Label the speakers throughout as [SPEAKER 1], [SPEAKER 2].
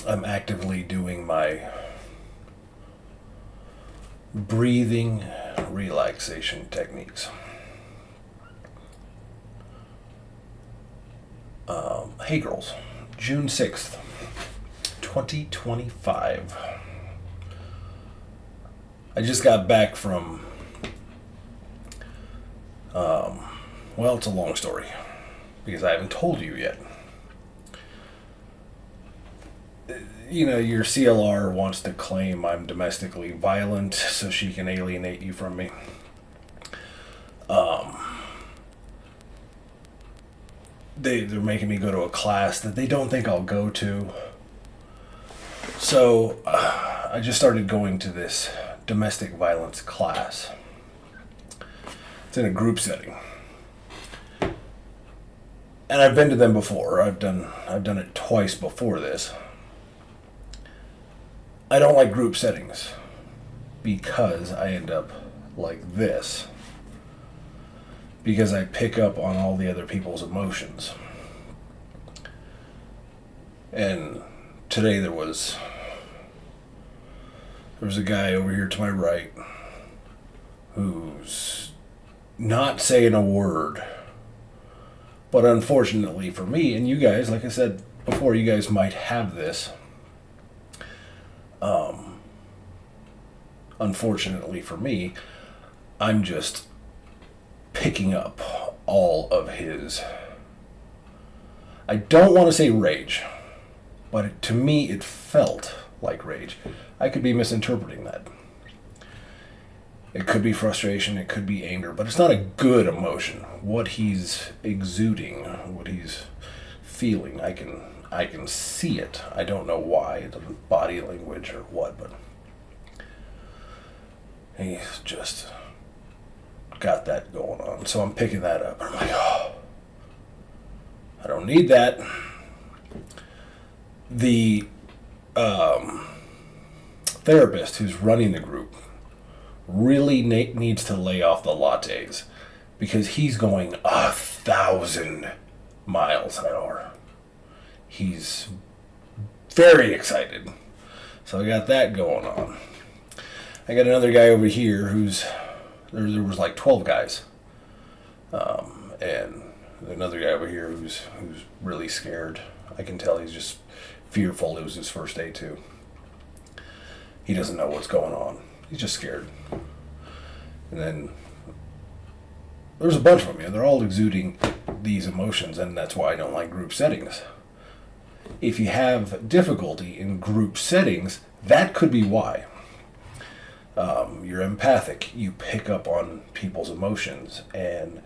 [SPEAKER 1] I'm actively doing my breathing relaxation techniques. Hey girls, June 6th, 2025. I just got back from, well, it's a long story because I haven't told you yet. You know, your CLR wants to claim I'm domestically violent so she can alienate you from me. They're making me go to a class that they don't think I'll go to. So I just started going to this domestic violence class. It's in a group setting. And I've been to them before. I've done it twice before this. I don't like group settings because I end up like this. Because I pick up on all the other people's emotions. And today there was a guy over here to my right who's not saying a word. But unfortunately for me, and you guys, like I said before, you guys might have this. Unfortunately for me, I'm just picking up all of his, I don't want to say rage, but to me it felt like rage. I could be misinterpreting that. It could be frustration, it could be anger, but it's not a good emotion. What he's exuding, what he's feeling, I can see it. I don't know why, the body language or what, but he's just got that going on. So I'm picking that up. I'm like, oh, I don't need that. The therapist who's running the group really needs to lay off the lattes because he's going 1,000 miles an hour. He's very excited. So I got that going on. I got another guy over here there was like 12 guys. And another guy over here who's really scared. I can tell he's just fearful. It was his first day too. He doesn't know what's going on. He's just scared. And then there's a bunch of them. They're all exuding these emotions, and that's why I don't like group settings. If you have difficulty in group settings, that could be why. You're empathic. You pick up on people's emotions, and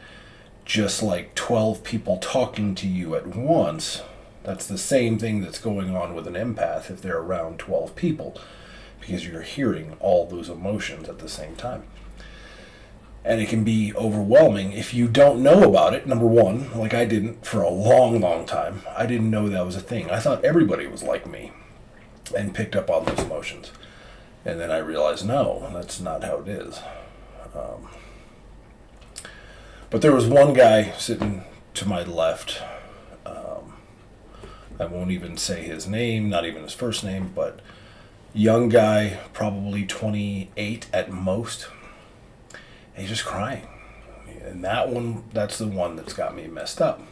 [SPEAKER 1] just like 12 people talking to you at once, that's the same thing that's going on with an empath if they're around 12 people, because you're hearing all those emotions at the same time. And it can be overwhelming if you don't know about it. Number one, like I didn't for a long, long time. I didn't know that was a thing. I thought everybody was like me and picked up on those emotions. And then I realized, no, that's not how it is. But there was one guy sitting to my left. I won't even say his name, not even his first name, but young guy, probably 28 at most. And he's just crying. And that's the one that's got me messed up.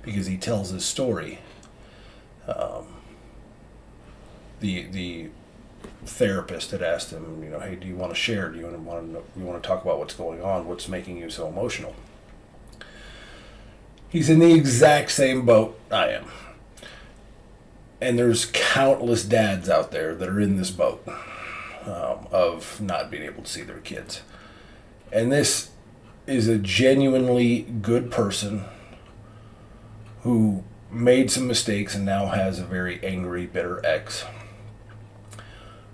[SPEAKER 1] Because he tells his story. The therapist had asked him, hey, do you want to share? Do you want to talk about what's going on? What's making you so emotional? He's in the exact same boat I am. And there's countless dads out there that are in this boat of not being able to see their kids. And this is a genuinely good person who made some mistakes and now has a very angry, bitter ex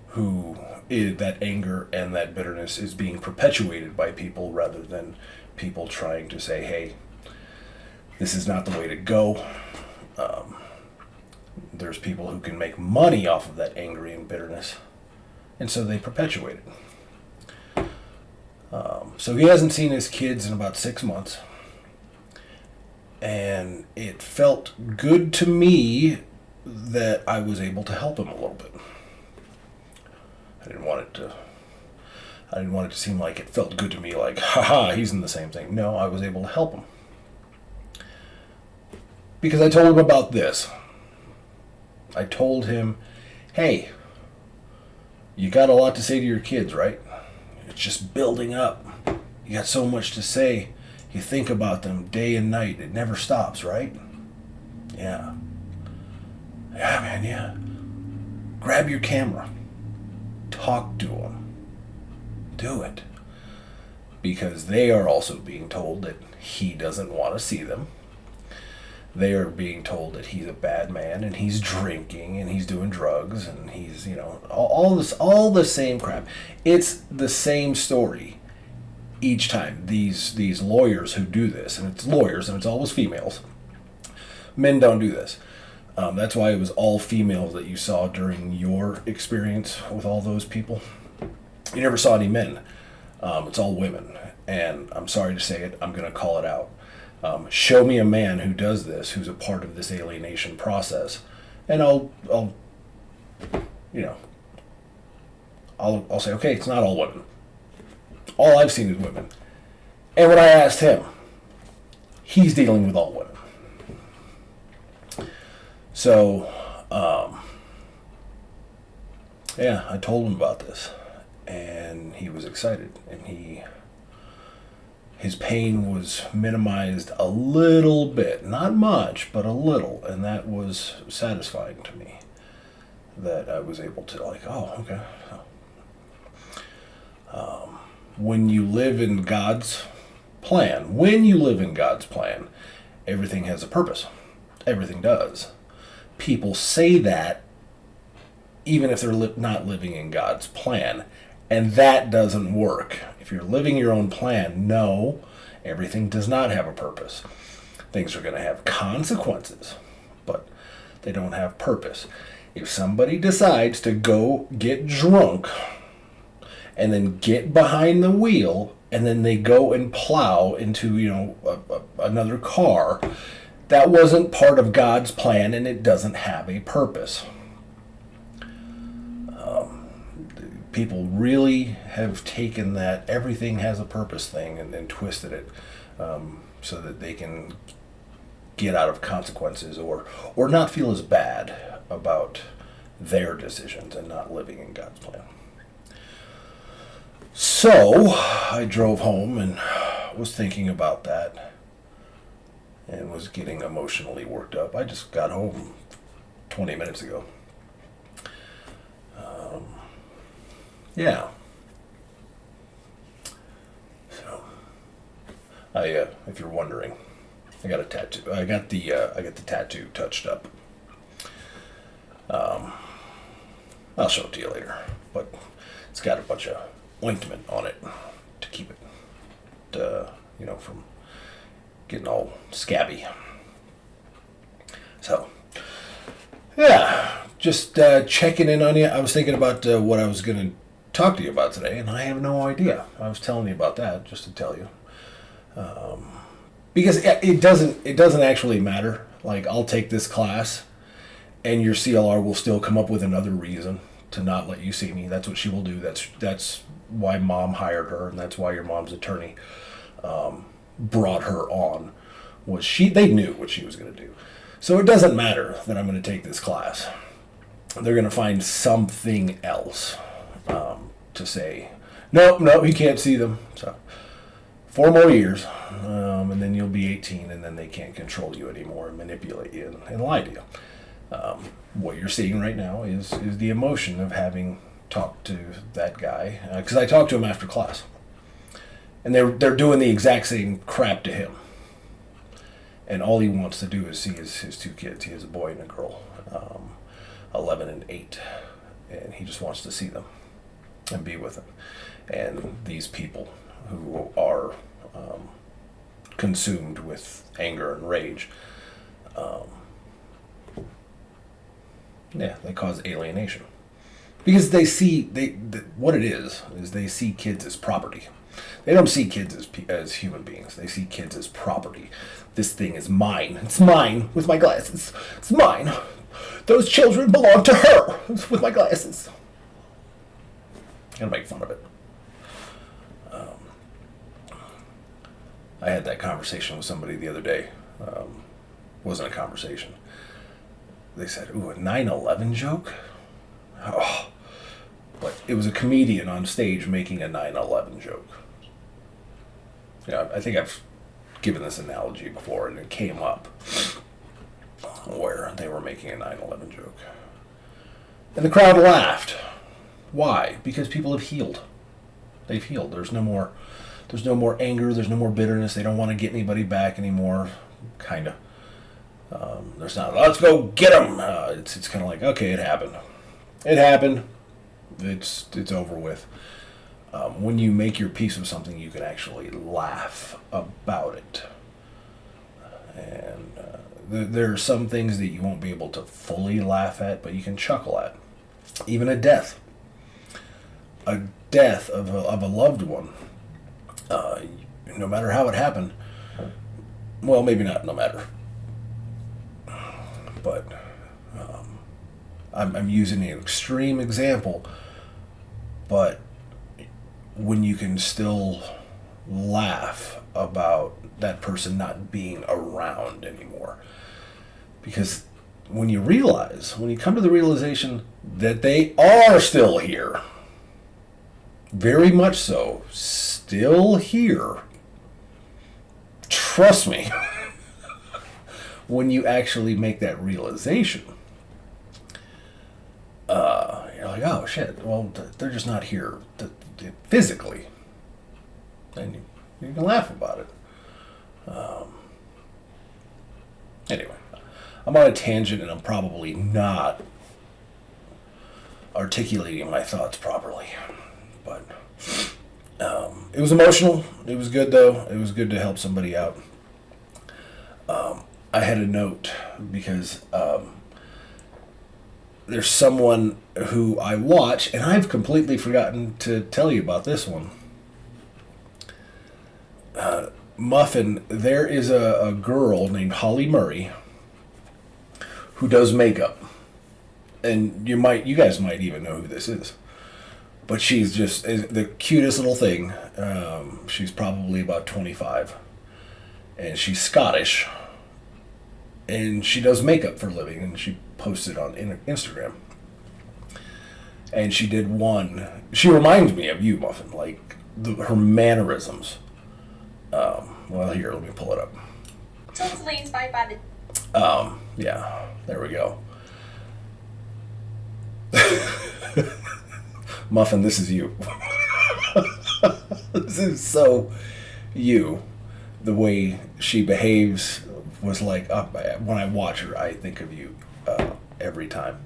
[SPEAKER 1] who that anger and that bitterness is being perpetuated by people rather than people trying to say, hey, this is not the way to go. There's people who can make money off of that anger and bitterness, and so they perpetuate it. So he hasn't seen his kids in about 6 months, and it felt good to me that I was able to help him a little bit. I didn't want it to seem like it felt good to me, like, haha, he's in the same thing. No, I was able to help him. Because I told him about this. I told him, hey, you got a lot to say to your kids, right? It's just building up. You got so much to say. You think about them day and night. It never stops, right? Yeah. Yeah, man, yeah. Grab your camera. Talk to them. Do it. Because they are also being told that he doesn't want to see them. They are being told that he's a bad man and he's drinking and he's doing drugs and he's, all the same crap. It's the same story each time. These lawyers who do this, and it's lawyers and it's always females. Men don't do this. That's why it was all females that you saw during your experience with all those people. You never saw any men. It's all women. And I'm sorry to say it, I'm going to call it out. Show me a man who does this, who's a part of this alienation process, and I'll say, okay, it's not all women. All I've seen is women. And when I asked him, he's dealing with all women. So, I told him about this, and he was excited, and his pain was minimized a little bit, not much, but a little, and that was satisfying to me. That I was able to okay. When you live in God's plan, everything has a purpose. Everything does. People say that even if they're not living in God's plan. And that doesn't work. If you're living your own plan, no, everything does not have a purpose. Things are going to have consequences, but they don't have purpose. If somebody decides to go get drunk and then get behind the wheel and then they go and plow into, another car, that wasn't part of God's plan and it doesn't have a purpose. People really have taken that everything has a purpose thing and twisted it so that they can get out of consequences or not feel as bad about their decisions and not living in God's plan. So I drove home and was thinking about that and was getting emotionally worked up. I just got home 20 minutes ago. Yeah. So, if you're wondering, I got a tattoo. I got the tattoo touched up. I'll show it to you later, but it's got a bunch of ointment on it to keep it, from getting all scabby. So, yeah, just checking in on you. I was thinking about what I was going to talk to you about today, and I have no idea. I was telling you about that just to tell you, because it doesn't actually matter. Like, I'll take this class, and your CLR will still come up with another reason to not let you see me. That's what she will do. That's why Mom hired her, and that's why your mom's attorney brought her on. They knew what she was going to do. So it doesn't matter that I'm going to take this class. They're going to find something else to say, no, he can't see them. So 4 more years, and then you'll be 18, and then they can't control you anymore and manipulate you and lie to you. What you're seeing right now is the emotion of having talked to that guy, because I talked to him after class, and they're doing the exact same crap to him. And all he wants to do is see his 2 kids. He has a boy and a girl, 11 and 8. And he just wants to see them and be with them. And these people who are consumed with anger and rage, they cause alienation. Because they see, what it is they see kids as property. They don't see kids as human beings. They see kids as property. This thing is mine. It's mine with my glasses. It's mine. Those children belong to her with my glasses. Gonna make fun of it. I had that conversation with somebody the other day. Wasn't a conversation. They said, ooh, a 9/11 joke? Oh. But it was a comedian on stage making a 9/11 joke. Yeah, I think I've given this analogy before, and it came up where they were making a 9/11 joke. And the crowd laughed. Why? Because people have healed. They've healed. There's no more anger. There's no more bitterness. They don't want to get anybody back anymore. Kind of. There's not, let's go get them. It's kind of like, okay, it happened. It happened. It's over with. When you make your peace with something, you can actually laugh about it. And there are some things that you won't be able to fully laugh at, but you can chuckle at. Even a death. A death of a loved one. No matter how it happened. Well, maybe not no matter. But I'm using an extreme example. But when you can still laugh about that person not being around anymore. Because when you come to the realization that they are still here, very much so, still here, trust me, when you actually make that realization, you're like, oh shit, well, they're just not here physically. And you can laugh about it. Anyway, I'm on a tangent and I'm probably not articulating my thoughts properly. But it was emotional. It was good, though. It was good to help somebody out. I had a note because there's someone who I watch, and I've completely forgotten to tell you about this one. Muffin, there is a girl named Holly Murray who does makeup. And you guys might even know who this is. But she's just the cutest little thing. She's probably about 25. And she's Scottish. And she does makeup for a living. And she posts it on Instagram. And she did one. She reminds me of you, Muffin. Like her mannerisms. Well, here, let me pull it up.
[SPEAKER 2] Totally inspired by
[SPEAKER 1] yeah. There we go. Muffin, this is you. This is so you. The way she behaves was like, when I watch her, I think of you every time.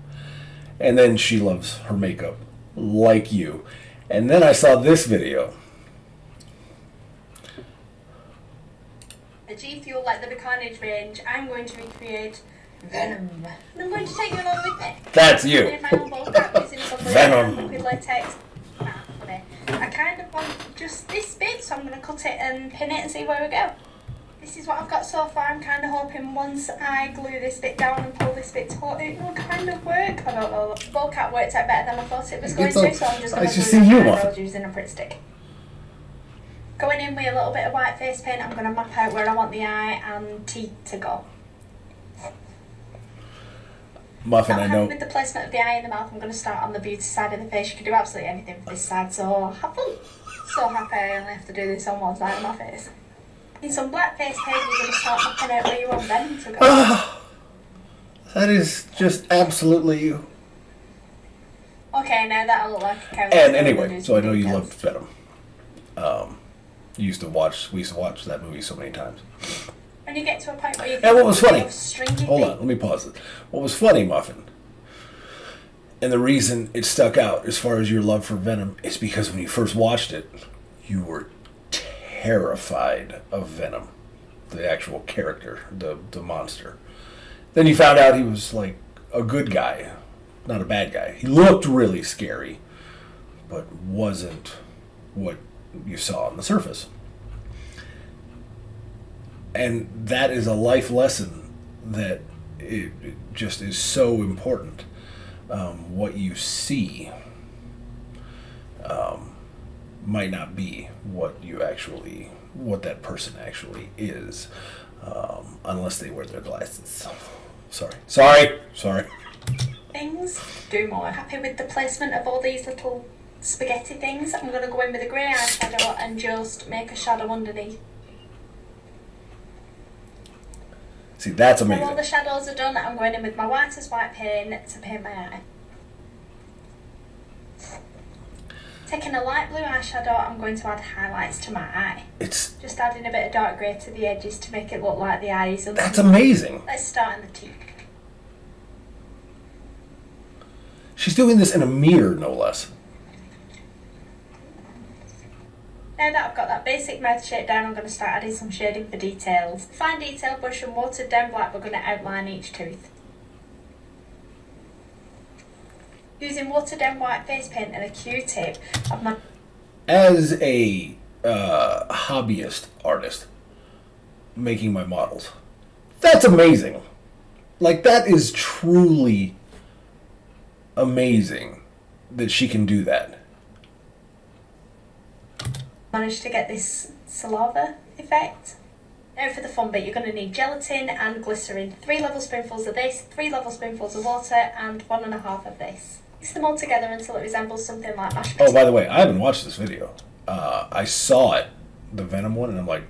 [SPEAKER 1] And then she loves her makeup like you. And then I saw this video.
[SPEAKER 2] the G Fuel, like the Carnage range. I'm going to recreate Venom. And I'm going to take you along with me.
[SPEAKER 1] That's you.
[SPEAKER 2] In my own ball cap using some liquid latex. I kind of want just this bit, so I'm going to cut it and pin it and see where we go. This is what I've got so far. I'm kind of hoping once I glue this bit down and pull this bit taut, it will kind of work. I don't know. The ball cap worked out better than I thought it was going to, so I'm just going to glue it down using a Pritt stick. Going in with a little bit of white face paint, I'm going to map out where I want the eye and teeth to go.
[SPEAKER 1] Muffin, I know.
[SPEAKER 2] With the placement of the eye in the mouth, I'm going to start on the beauty side of the face. You can do absolutely anything for this side, so have fun. So happy I only have to do this on one side of my face. In some black face paint, you're going to start mapping out where you want Venom to go.
[SPEAKER 1] That is just absolutely you.
[SPEAKER 2] Okay, now that'll look like a character.
[SPEAKER 1] And anyway, so I know you loved Venom. We used to watch that movie so many times.
[SPEAKER 2] When you get to a point where you
[SPEAKER 1] And what was funny?
[SPEAKER 2] Hold
[SPEAKER 1] on, let me pause it. What was funny, Muffin, and the reason it stuck out as far as your love for Venom is because when you first watched it, you were terrified of Venom, the actual character, the monster. Then you found out he was like a good guy, not a bad guy. He looked really scary, but wasn't what you saw on the surface. And that is a life lesson that it just is so important. What you see might not be what that person actually is, unless they wear their glasses. Sorry.
[SPEAKER 2] Things. Do more. Happy with the placement of all these little spaghetti things. I'm going to go in with a grey eyeshadow and just make a shadow underneath.
[SPEAKER 1] See, that's amazing.
[SPEAKER 2] When all the shadows are done, I'm going in with my white as white paint to paint my eye. Taking a light blue eyeshadow, I'm going to add highlights to my eye.
[SPEAKER 1] It's
[SPEAKER 2] just adding a bit of dark grey to the edges to make it look like the eye is.
[SPEAKER 1] That's amazing.
[SPEAKER 2] Let's start in the teeth.
[SPEAKER 1] She's doing this in a mirror, no less.
[SPEAKER 2] Now that I've got that basic mouth shape down, I'm going to start adding some shading for details. Fine detail brush and watered down black, we're going to outline each tooth. Using watered down white face paint and a Q-tip,
[SPEAKER 1] as a hobbyist artist making my models, that's amazing. Like, that is truly amazing that she can do that.
[SPEAKER 2] Managed to get this saliva effect. Now for the fun bit, you're going to need gelatin and glycerin, 3 level spoonfuls of this, 3 level spoonfuls of water, and 1.5 of this. Mix them all together until it resembles something like mashed potatoes.
[SPEAKER 1] Oh, by the way, I haven't watched this video. I saw it, the Venom one, and I'm like,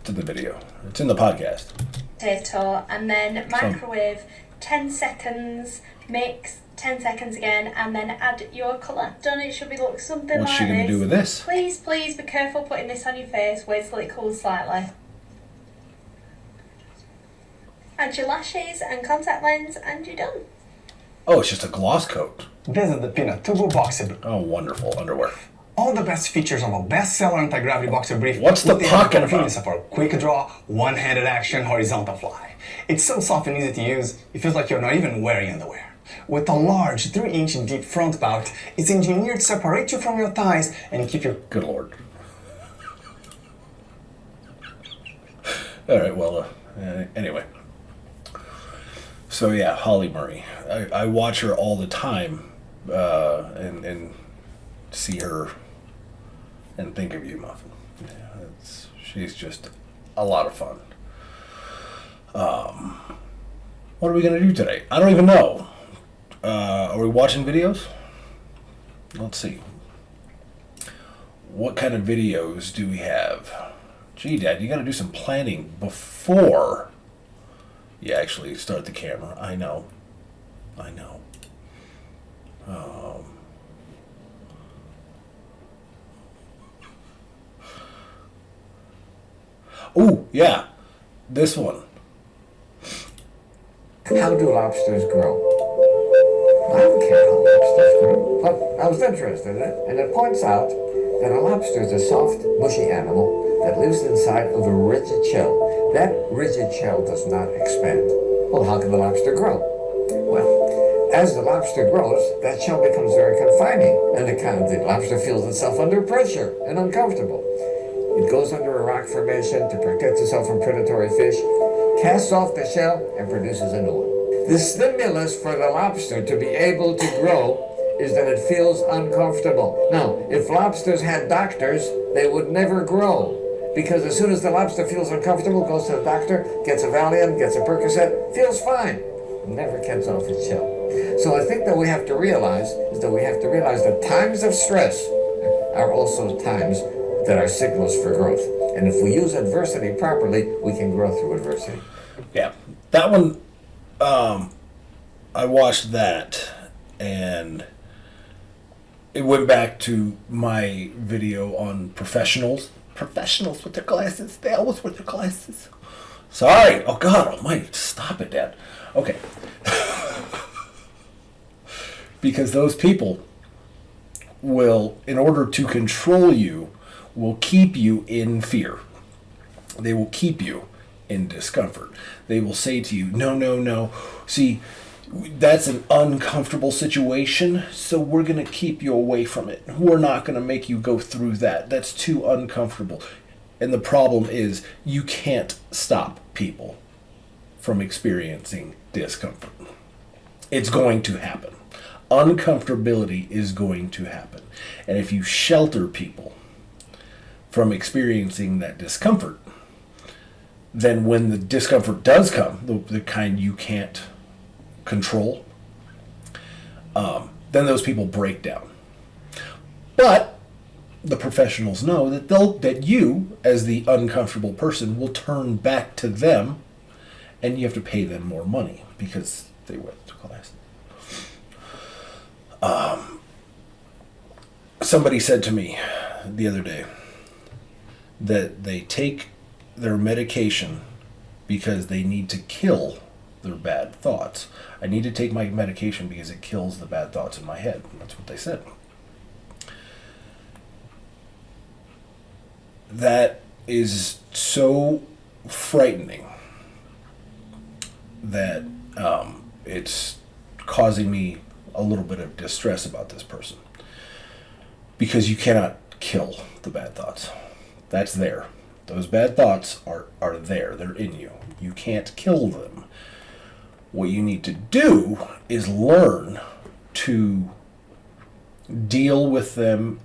[SPEAKER 1] it's in the video. It's in the podcast.
[SPEAKER 2] Potato, and then microwave 10 seconds, mix 10 seconds again, and then add your colour. Done, it should be look something like this.
[SPEAKER 1] What's she going to do with this?
[SPEAKER 2] Please be careful putting this on your face. Wait till it cools slightly. Add your lashes and contact lens, and you're done.
[SPEAKER 1] Oh, it's just a gloss coat.
[SPEAKER 3] This is the Pinatubo Boxer Brief.
[SPEAKER 1] Oh, wonderful underwear.
[SPEAKER 3] All the best features of a bestseller anti-gravity boxer brief.
[SPEAKER 1] What's the
[SPEAKER 3] with
[SPEAKER 1] pocket
[SPEAKER 3] convenience
[SPEAKER 1] about?
[SPEAKER 3] of our quick draw, one-handed action, horizontal fly. It's so soft and easy to use, it feels like you're not even wearing underwear. With a large 3-inch deep front bout, it's engineered to separate you from your thighs and keep your...
[SPEAKER 1] Good Lord. All right, well, anyway. So yeah, Holly Murray. I watch her all the time, and see her and think of you, Muffin. Yeah, she's just a lot of fun. What are we gonna do today? I don't even know. Are we watching videos? Let's see. What kind of videos do we have? Gee, Dad, you gotta do some planning before you actually start the camera. I know. Oh, yeah. This one.
[SPEAKER 4] How do lobsters grow? I don't care how lobsters grow, but I was interested in it, and it points out that a lobster is a soft, mushy animal that lives inside of a rigid shell. That rigid shell does not expand. Well, how can the lobster grow? Well, as the lobster grows, that shell becomes very confining, and the lobster feels itself under pressure and uncomfortable. It goes under a rock formation to protect itself from predatory fish, casts off the shell, and produces a new one. The stimulus for the lobster to be able to grow is that it feels uncomfortable. Now, if lobsters had doctors, they would never grow. Because as soon as the lobster feels uncomfortable, goes to the doctor, gets a Valium, gets a Percocet, feels fine. Never gets off its shell. So I think that we have to realize that times of stress are also times that are signals for growth. And if we use adversity properly, we can grow through adversity.
[SPEAKER 1] Yeah, that one, I watched that, and it went back to my video on professionals with their glasses. They always wear their glasses. Sorry. Oh, God almighty. Stop it, Dad. Okay. Because those people will, in order to control you, will keep you in fear. They will keep you in discomfort. They will say to you, no. See, that's an uncomfortable situation, so we're going to keep you away from it. We're not going to make you go through that. That's too uncomfortable. And the problem is, you can't stop people from experiencing discomfort. It's going to happen. Uncomfortability is going to happen. And if you shelter people from experiencing that discomfort, then when the discomfort does come, the kind you can't control, then those people break down. But the professionals know that you, as the uncomfortable person, will turn back to them, and you have to pay them more money because they went to class. Somebody said to me the other day that they take their medication because they need to kill their bad thoughts. I need to take my medication because it kills the bad thoughts in my head. That's what they said. That is so frightening that it's causing me a little bit of distress about this person. Because you cannot kill the bad thoughts. That's there. Those bad thoughts are there. They're in you. You can't kill them. What you need to do is learn to deal with them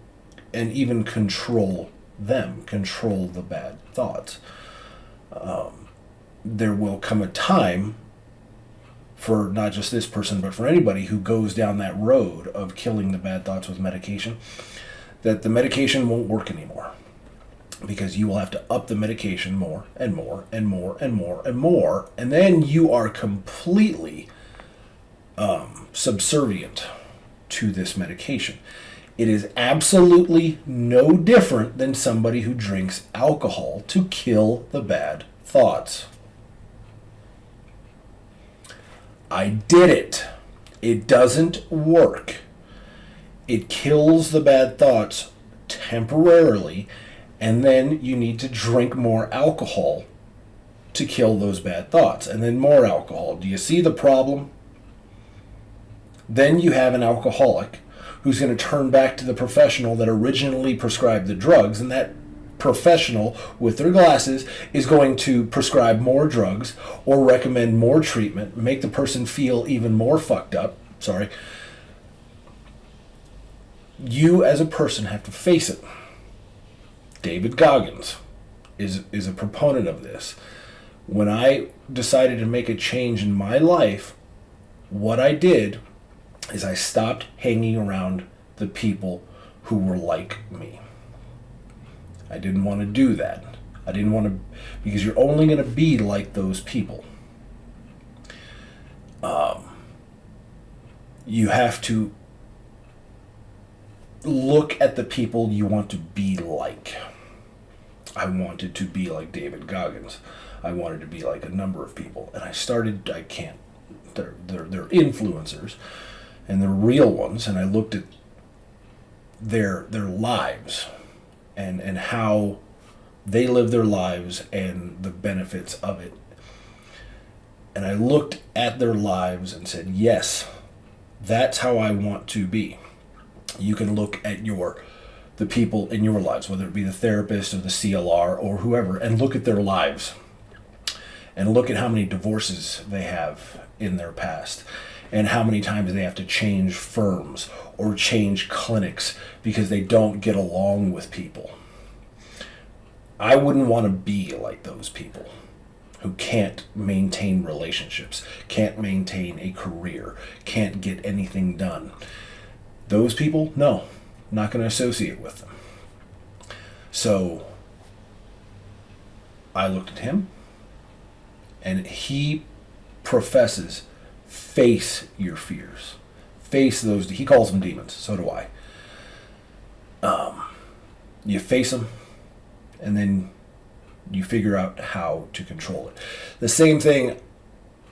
[SPEAKER 1] and even control them. Control the bad thoughts. There will come a time for not just this person, but for anybody who goes down that road of killing the bad thoughts with medication, that the medication won't work anymore. Because you will have to up the medication more and more and more and more and more, and then you are completely subservient to this medication. It is absolutely no different than somebody who drinks alcohol to kill the bad thoughts. I did it. It doesn't work. It kills the bad thoughts temporarily, and then you need to drink more alcohol to kill those bad thoughts, and then more alcohol. Do you see the problem? Then you have an alcoholic who's going to turn back to the professional that originally prescribed the drugs, and that professional with their glasses is going to prescribe more drugs or recommend more treatment, make the person feel even more fucked up. Sorry. You as a person have to face it. David Goggins is a proponent of this. When I decided to make a change in my life, what I did is I stopped hanging around the people who were like me. I didn't want to do that. I didn't want to, because you're only going to be like those people. You have to look at the people you want to be like. I wanted to be like David Goggins. I wanted to be like a number of people. And they're influencers, and they're real ones, and I looked at their lives and how they live their lives and the benefits of it. And I looked at their lives and said, yes, that's how I want to be. You can look at the people in your lives, whether it be the therapist or the CLR or whoever, and look at their lives and look at how many divorces they have in their past and how many times they have to change firms or change clinics because they don't get along with people. I wouldn't want to be like those people who can't maintain relationships, can't maintain a career, can't get anything done. Those people, no, not going to associate with them. So I looked at him, and he professes, face your fears. Face those, he calls them demons, so do I. You face them, and then you figure out how to control it. The same thing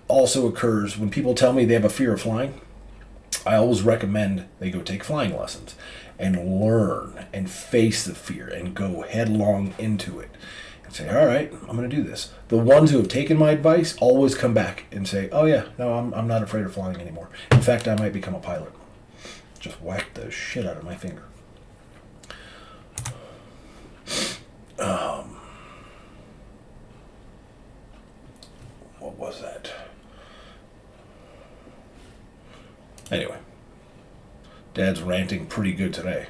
[SPEAKER 1] also occurs when people tell me they have a fear of flying. I always recommend they go take flying lessons and learn and face the fear and go headlong into it and say, all right, I'm going to do this. The ones who have taken my advice always come back and say, oh yeah, no, I'm not afraid of flying anymore. In fact, I might become a pilot. Just whack the shit out of my finger. What was that? Anyway, Dad's ranting pretty good today.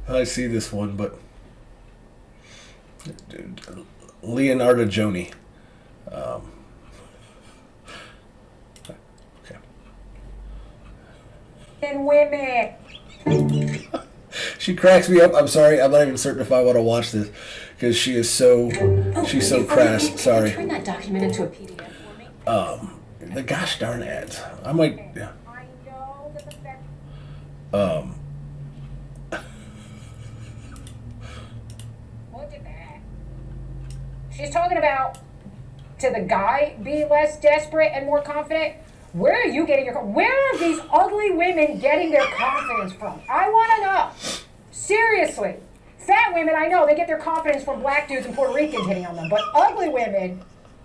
[SPEAKER 1] I see this one, but Leonardo Joni. Okay.
[SPEAKER 5] And women.
[SPEAKER 1] She cracks me up. I'm sorry. I'm not even certain if I want to watch this because she is so she's so crass. Sorry.
[SPEAKER 5] Turn that document into a PDF for me.
[SPEAKER 1] The gosh darn ads. I might. Yeah.
[SPEAKER 5] I know that the fact. Look at that. She's talking about to the guy be less desperate and more confident. Where are you getting where are these ugly women getting their confidence from? I want to know. Seriously. Fat women, I know, they get their confidence from black dudes and Puerto Ricans hitting on them. But ugly women,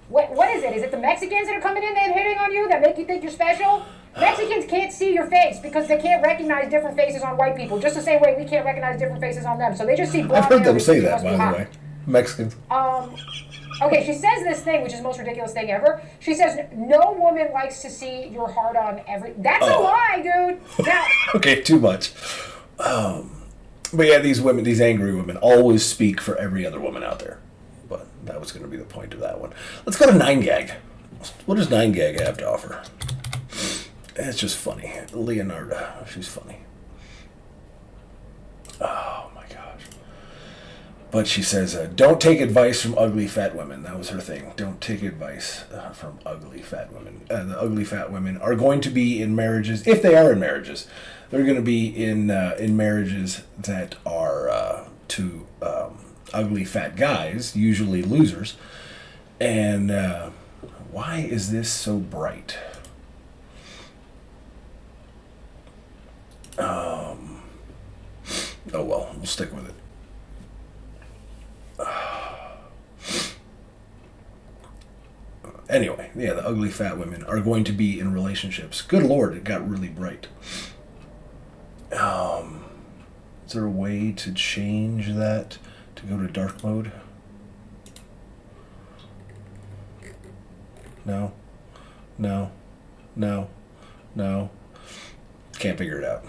[SPEAKER 5] what is it? Is it the Mexicans that are coming in and hitting on you that make you think you're special? Mexicans can't see your face because they can't recognize different faces on white people, just the same way we can't recognize different faces on them. So they just see blonde
[SPEAKER 1] I've heard
[SPEAKER 5] hair
[SPEAKER 1] them say
[SPEAKER 5] and
[SPEAKER 1] that,
[SPEAKER 5] must
[SPEAKER 1] by
[SPEAKER 5] be
[SPEAKER 1] the
[SPEAKER 5] hot.
[SPEAKER 1] way. Mexicans.
[SPEAKER 5] Okay, she says this thing, which is the most ridiculous thing ever. She says, no woman likes to see your heart on every... That's a lie, dude! Now...
[SPEAKER 1] Okay, too much. But yeah, these women, these angry women, always speak for every other woman out there. But that was going to be the point of that one. Let's go to 9gag. What does 9gag have to offer? It's just funny. Leonardo, she's funny. Oh my gosh. But she says, don't take advice from ugly fat women. That was her thing. Don't take advice from ugly fat women. The ugly fat women are going to be in marriages, if they are in marriages, they're going to be in marriages that are to ugly fat guys, usually losers. And why is this so bright? Oh well, we'll stick with it. Anyway, yeah, the ugly fat women are going to be in relationships. Good Lord, it got really bright. Is there a way to change that to go to dark mode? No. No. No. No. Can't figure it out.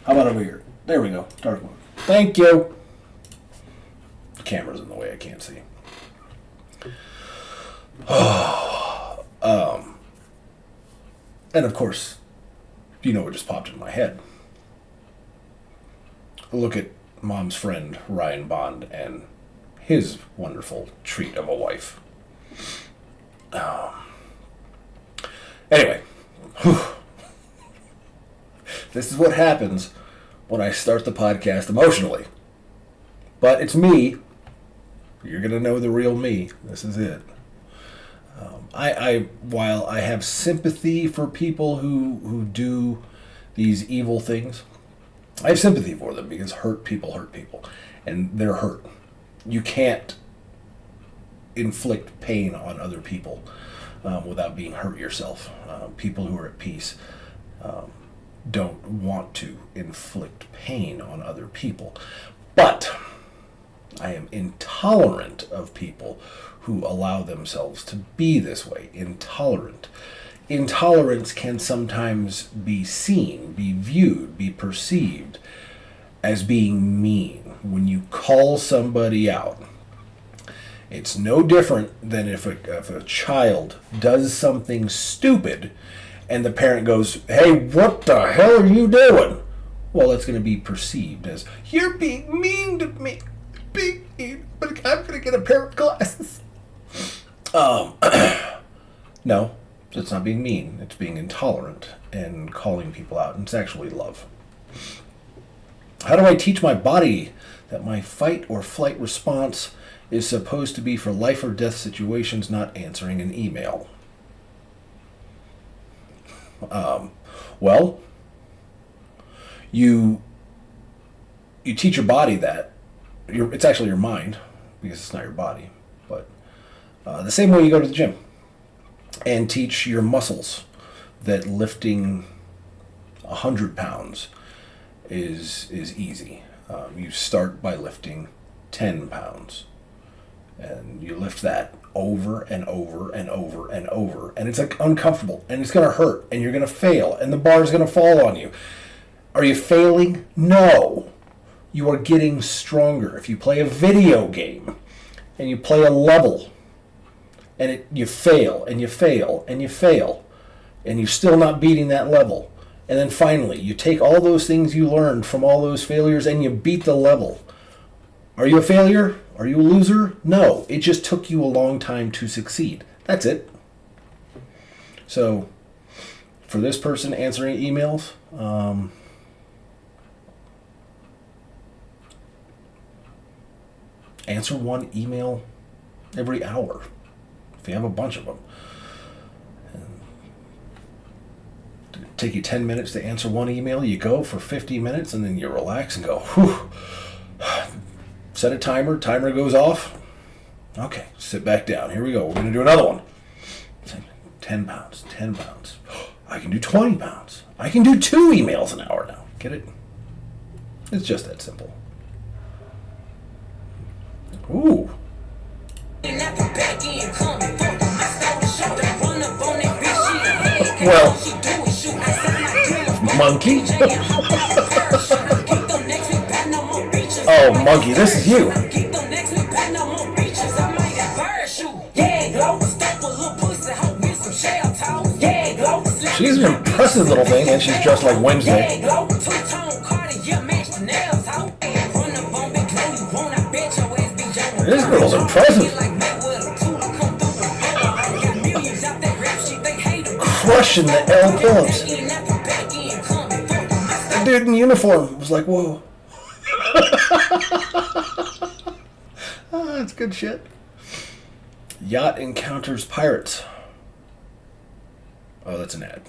[SPEAKER 1] How about over here? There we go. Dark mode. Thank you. The camera's in the way. I can't see. And of course, you know what just popped in my head. Look at Mom's friend Ryan Bond and his wonderful treat of a wife. Anyway, this is what happens when I start the podcast emotionally. But it's me. You're going to know the real me. This is it. While I have sympathy for people who do these evil things, I have sympathy for them because hurt people. And they're hurt. You can't inflict pain on other people without being hurt yourself. People who are at peace don't want to inflict pain on other people. But I am intolerant of people who allow themselves to be this way. Intolerant. Intolerance can sometimes be seen, be viewed, be perceived as being mean. When you call somebody out, it's no different than if a child does something stupid and the parent goes, "Hey, what the hell are you doing?" Well, that's going to be perceived as, "You're being mean to me. Being mean, but I'm going to get a pair of glasses." No, it's not being mean. It's being intolerant and calling people out. And it's actually love. How do I teach my body that my fight or flight response is supposed to be for life or death situations, not answering an email? Well, you teach your body that. It's actually your mind, because it's not your body. But the same way you go to the gym and teach your muscles that lifting 100 pounds is easy. You start by lifting 10 pounds. And you lift that over and over and over and over. And it's like uncomfortable. And it's going to hurt. And you're going to fail. And the bar is going to fall on you. Are you failing? No. You are getting stronger. If you play a video game and you play a level and you fail and you fail and you fail and you're still not beating that level, and then finally you take all those things you learned from all those failures and you beat the level. Are you a failure? Are you a loser? No. It just took you a long time to succeed. That's it. So, for this person answering emails, answer one email every hour if you have a bunch of them. Take you 10 minutes to answer one email. You go for 50 minutes and then you relax and go, whew. Set a timer. Timer goes off. Okay, sit back down. Here we go. We're going to do another one. 10 pounds. 10 pounds. I can do 20 pounds. I can do 2 emails an hour now. Get it? It's just that simple. Ooh. Well, monkey? Oh, monkey, this is you. She's an impressive little thing, and she's dressed like Wednesday. This girl's impressive. Crushing the L pull-ups. The dude in uniform was like, whoa. That's good shit. Yacht encounters pirates. Oh, that's an ad.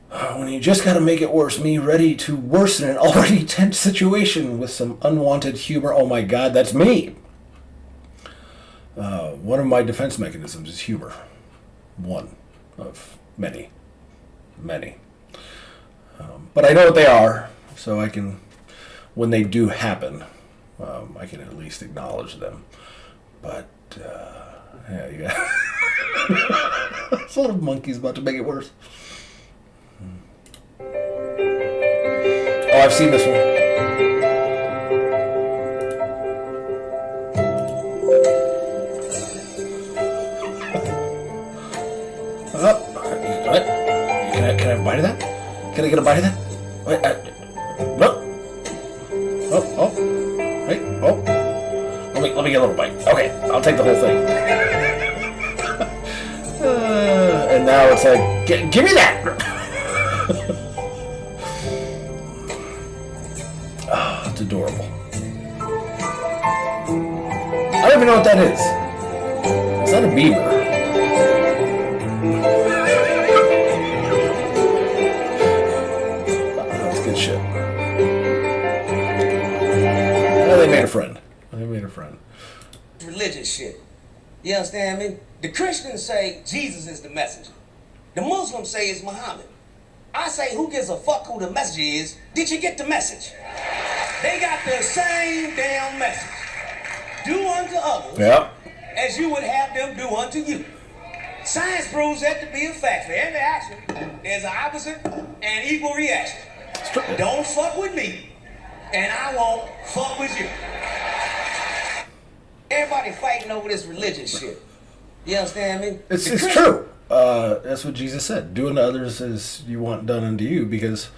[SPEAKER 1] When you just gotta make it worse, me ready to worsen an already tense situation with some unwanted humor. Oh my god, that's me. One of my defense mechanisms is humor. One of many. Many. But I know what they are, so I can, when they do happen, I can at least acknowledge them. But, yeah, you got this little monkey's about to make it worse. Oh, I've seen this one. Oh, what? Can I have a bite of that? Can I get a bite of that? Wait, no. Oh. Wait, oh. Let me get a little bite. Okay, I'll take the whole thing. And now it's like, give me that! Oh, it's adorable. I don't even know what that is. It's not a beaver. That's good shit. Oh, they made a friend.
[SPEAKER 6] Religious shit. You understand me? The Christians say Jesus is the messenger. The Muslims say it's Muhammad. I say, who gives a fuck who the messenger is? Did you get the message? They got the same damn message. Do unto others as you would have them do unto you. Science proves that to be a fact. For every action, there's an opposite and equal reaction. Don't fuck with me, and I won't fuck with you. Everybody fighting over this religious shit. You understand me?
[SPEAKER 1] It's true. That's what Jesus said. Do unto others as you want done unto you, because,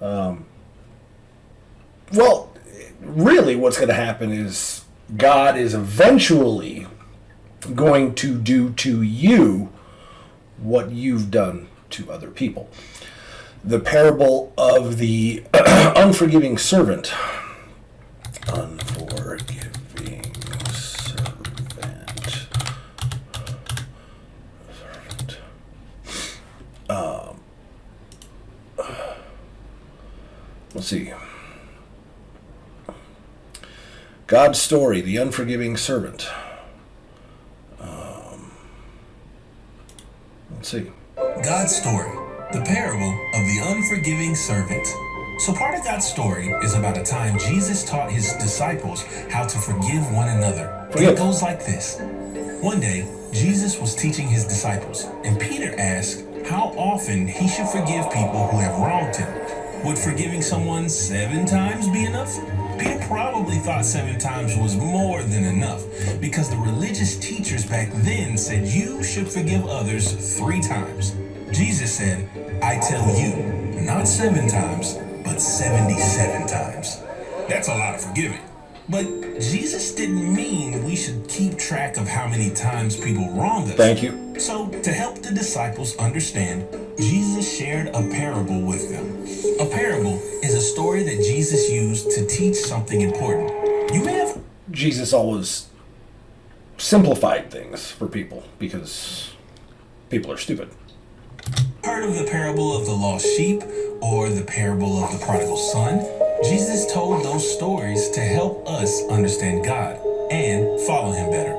[SPEAKER 1] well, really what's going to happen is God is eventually going to do to you what you've done to other people. The parable of the unforgiving servant. Let's see. God's story, the unforgiving servant. Let's see.
[SPEAKER 7] God's story, The parable of the unforgiving servant. So part of God's story is about a time Jesus taught his disciples how to forgive one another. It goes like this. One day, Jesus was teaching his disciples, and Peter asked how often he should forgive people who have wronged him. Would forgiving someone 7 times be enough? Peter probably thought 7 times was more than enough, because the religious teachers back then said you should forgive others 3 times. Jesus said, I tell you, not 7 times, but 77 times. That's a lot of forgiving. But Jesus didn't mean we should keep track of how many times people wrong us.
[SPEAKER 1] Thank you.
[SPEAKER 7] So, to help the disciples understand, Jesus shared a parable with them. A parable is a story that Jesus used to teach something important. You may have...
[SPEAKER 1] Jesus always simplified things for people because people are stupid.
[SPEAKER 7] Heard of the parable of the lost sheep or the parable of the prodigal son? Jesus told those stories to help us understand God and follow him better.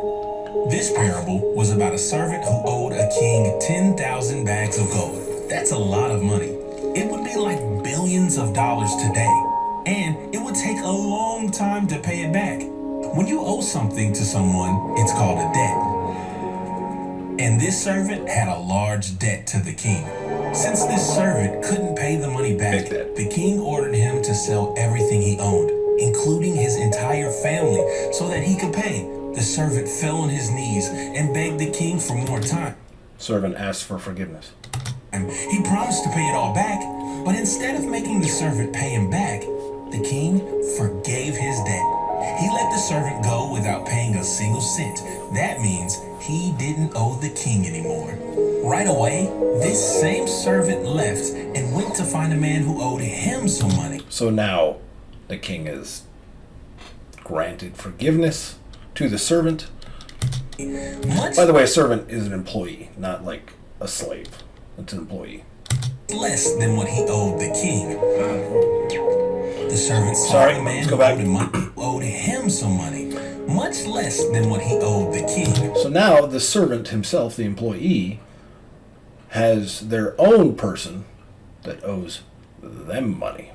[SPEAKER 7] This parable was about a servant who owed a king 10,000 bags of gold. That's a lot of money. It would be like billions of dollars today, and it would take a long time to pay it back. When you owe something to someone, it's called a debt. And this servant had a large debt to the king. Since this servant couldn't pay the money back, the king ordered him to sell everything he owned, including his entire family, so that he could pay. The servant fell on his knees and begged the king for more time.
[SPEAKER 1] Servant asked for forgiveness.
[SPEAKER 7] He promised to pay it all back, but instead of making the servant pay him back, the king forgave his debt. He let the servant go without paying a single cent. That means he didn't owe the king anymore. Right away, this same servant left and went to find a man who owed him some money.
[SPEAKER 1] So now the king is granted forgiveness to the servant. By the way, a servant is an employee, not like a slave. It's an employee.
[SPEAKER 7] Less than what he owed the king. The servant saw the man who owed him some money, much less than what he owed the king.
[SPEAKER 1] So now the servant himself, the employee, has their own person that owes them money.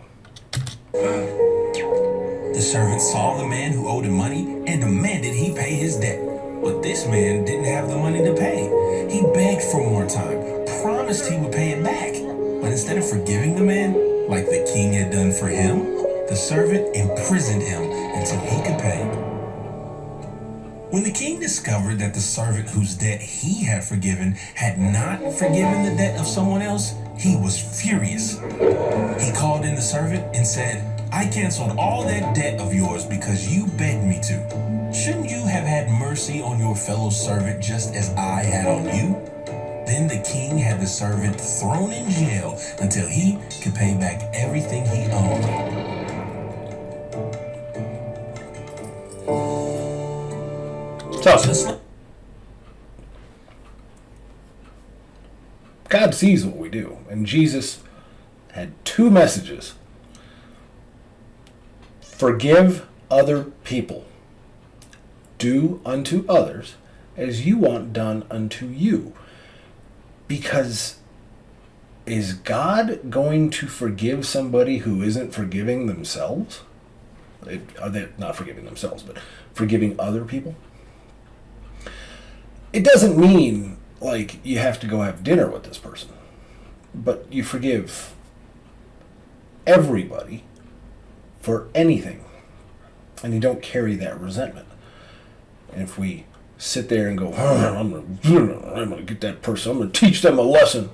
[SPEAKER 7] The servant saw the man who owed him money and demanded he pay his debt. But this man didn't have the money to pay. He begged for more time, promised he would pay it back. But instead of forgiving the man, like the king had done for him, the servant imprisoned him until he could pay. When the king discovered that the servant whose debt he had forgiven had not forgiven the debt of someone else, he was furious. He called in the servant and said, I canceled all that debt of yours because you begged me to. Shouldn't you have had mercy on your fellow servant just as I had on you? Then the king had the servant thrown in jail until he could pay back everything he owned.
[SPEAKER 1] God sees what we do, and Jesus had 2 messages. Forgive other people. Do unto others as you want done unto you. Because is God going to forgive somebody who isn't forgiving themselves? Are they not forgiving themselves, but forgiving other people? It doesn't mean like you have to go have dinner with this person, but you forgive everybody for anything, and you don't carry that resentment. And if we sit there and go, I'm gonna get that person, I'm gonna teach them a lesson.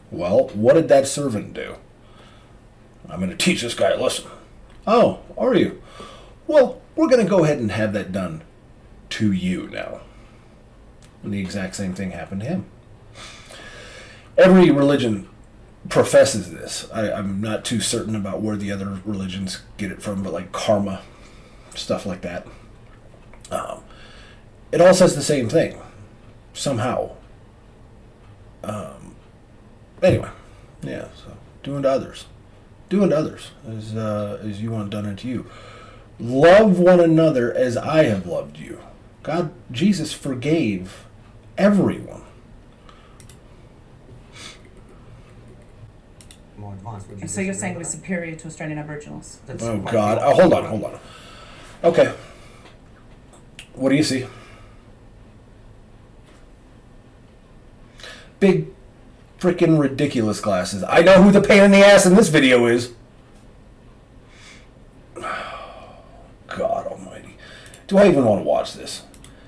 [SPEAKER 1] Well, what did that servant do? I'm gonna teach this guy a lesson. Oh, are you? Well, we're gonna go ahead and have that done to you now. And the exact same thing happened to him. Every religion professes this. I'm not too certain about where the other religions get it from, but like karma, stuff like that. It all says the same thing, somehow. Anyway, yeah. So do unto others. Do unto others as you want done unto you. Love one another as I have loved you. God, Jesus forgave everyone.
[SPEAKER 8] advanced. Would you
[SPEAKER 9] So you're
[SPEAKER 8] disagree
[SPEAKER 9] saying we're
[SPEAKER 8] with that?
[SPEAKER 9] superior to Australian Aboriginals?
[SPEAKER 8] That's
[SPEAKER 1] Oh
[SPEAKER 8] quite
[SPEAKER 1] God!
[SPEAKER 8] the
[SPEAKER 1] Oh, hold
[SPEAKER 8] opposite.
[SPEAKER 1] on. Okay. What do you see? Big, freaking ridiculous glasses. I know who the pain in the ass in this video is. God Almighty! Do I even want to watch this?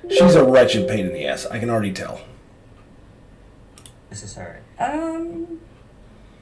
[SPEAKER 1] She's a wretched pain in the ass. I can already tell.
[SPEAKER 8] Necessary.
[SPEAKER 9] Um,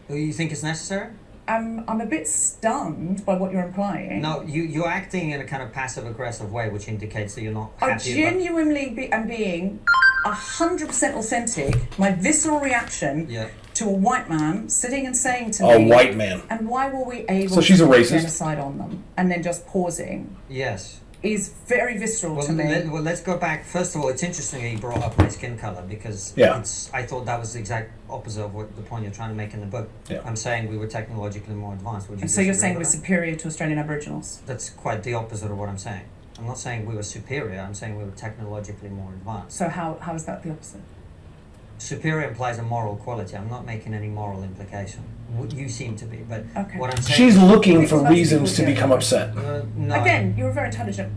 [SPEAKER 8] You think it's necessary?
[SPEAKER 9] I'm a bit stunned by what you're implying.
[SPEAKER 8] No, you're acting in a kind of passive-aggressive way, which indicates that you're not
[SPEAKER 9] I
[SPEAKER 8] happy about...
[SPEAKER 9] genuinely am being 100% authentic. My visceral reaction
[SPEAKER 8] Yeah.
[SPEAKER 9] to a white man sitting and saying to
[SPEAKER 1] A
[SPEAKER 9] me,
[SPEAKER 1] white man.
[SPEAKER 9] and why were we able
[SPEAKER 1] So she's a
[SPEAKER 9] to
[SPEAKER 1] racist?
[SPEAKER 9] genocide on them, and then just pausing,
[SPEAKER 8] Yes.
[SPEAKER 9] is very visceral
[SPEAKER 8] Well,
[SPEAKER 9] to me.
[SPEAKER 8] let's go back. First of all, it's interesting that you brought up my skin color because
[SPEAKER 1] Yeah.
[SPEAKER 8] I thought that was the exact opposite of what the point you're trying to make in the book.
[SPEAKER 1] Yeah.
[SPEAKER 8] I'm saying we were technologically more advanced. Would you
[SPEAKER 9] So you're
[SPEAKER 8] disagree
[SPEAKER 9] saying we're
[SPEAKER 8] with that?
[SPEAKER 9] superior to Australian Aboriginals?
[SPEAKER 8] That's quite the opposite of what I'm saying. I'm not saying we were superior. I'm saying we were technologically more advanced.
[SPEAKER 9] So how is that the opposite?
[SPEAKER 8] Superior implies a moral quality. I'm not making any moral implication. You seem to be, but
[SPEAKER 9] Okay.
[SPEAKER 8] what I'm saying.
[SPEAKER 1] She's looking for
[SPEAKER 9] Because that's
[SPEAKER 1] reasons to
[SPEAKER 9] what-
[SPEAKER 1] become upset.
[SPEAKER 8] No.
[SPEAKER 9] Again, you're very intelligent.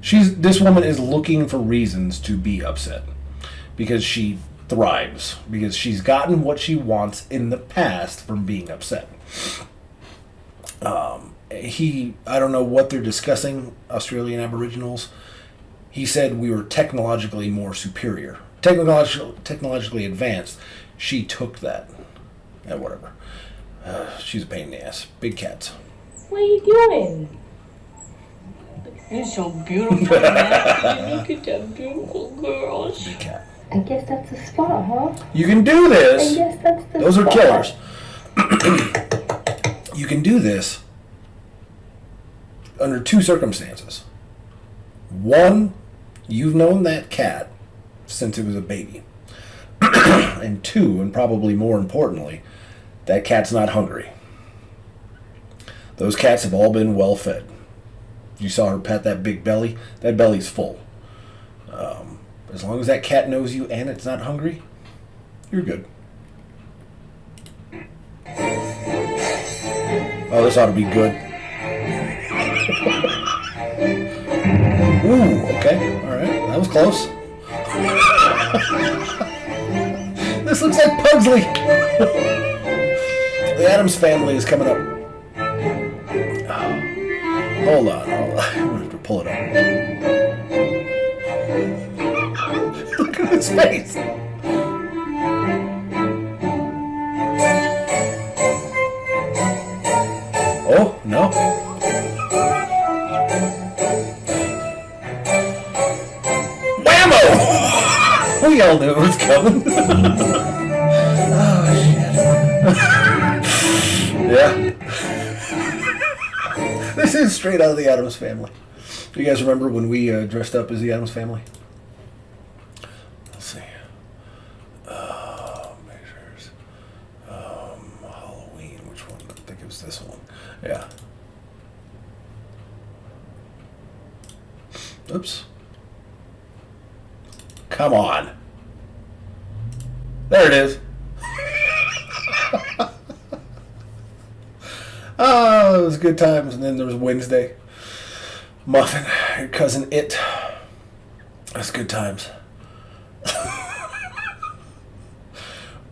[SPEAKER 1] This woman is looking for reasons to be upset because she thrives, because she's gotten what she wants in the past from being upset. I don't know what they're discussing, Australian Aboriginals. He said we were technologically more superior, technologically advanced. She took that, and whatever. She's a pain in the ass. Big cats.
[SPEAKER 10] What are you doing? You're so beautiful, man. Look at that beautiful girls.
[SPEAKER 1] Big cat.
[SPEAKER 10] I guess that's the spot, huh?
[SPEAKER 1] You can do
[SPEAKER 10] I
[SPEAKER 1] this.
[SPEAKER 10] guess that's the
[SPEAKER 1] Those are
[SPEAKER 10] spot.
[SPEAKER 1] killers. You can do this under two circumstances. One, you've known that cat since it was a baby. And two, and probably more importantly, that cat's not hungry. Those cats have all been well fed. You saw her pet that big belly. That belly's full. As long as that cat knows you and it's not hungry, you're good. Oh, this ought to be good. Ooh, okay. Alright, that was close. This looks like Pugsley. The Addams Family is coming up. Hold on. I'm gonna have to pull it up. Look at his face. Oh, no. Whammo! We all knew it was coming. Oh, shit. Yeah. This is straight out of the Addams Family. Do you guys remember when we dressed up as the Addams Family? Let's see. Measures. Halloween. Which one? I think it was this one. Yeah. Oops. Come on. There it is. Oh, it was good times. And then there was Wednesday. Muffin, your cousin It. That's good times.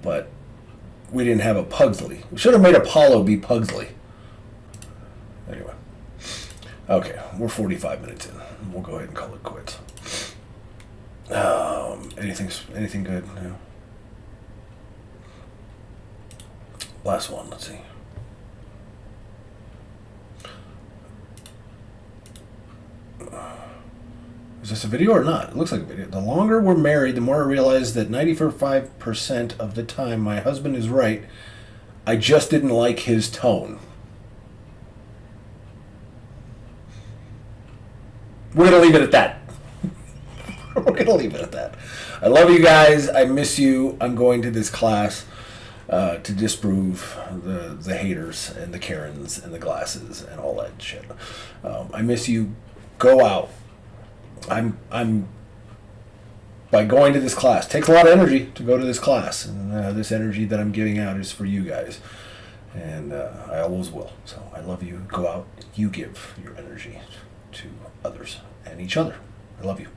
[SPEAKER 1] But we didn't have a Pugsley. We should have made Apollo be Pugsley. Anyway. Okay, we're 45 minutes in. We'll go ahead and call it quits. Anything good? No. Last one, let's see. Is this a video or not? It looks like a video. The longer we're married, the more I realize that 95% of the time my husband is right. I just didn't like his tone. We're going to leave it at that. We're going to leave it at that. I love you guys. I miss you. I'm going to this class to disprove the haters and the Karens and the glasses and all that shit. I miss you. Go out. I'm by going to this class. It takes a lot of energy to go to this class, and this energy that I'm giving out is for you guys, and I always will. So I love you. Go out, you give your energy to others and each other. I love you.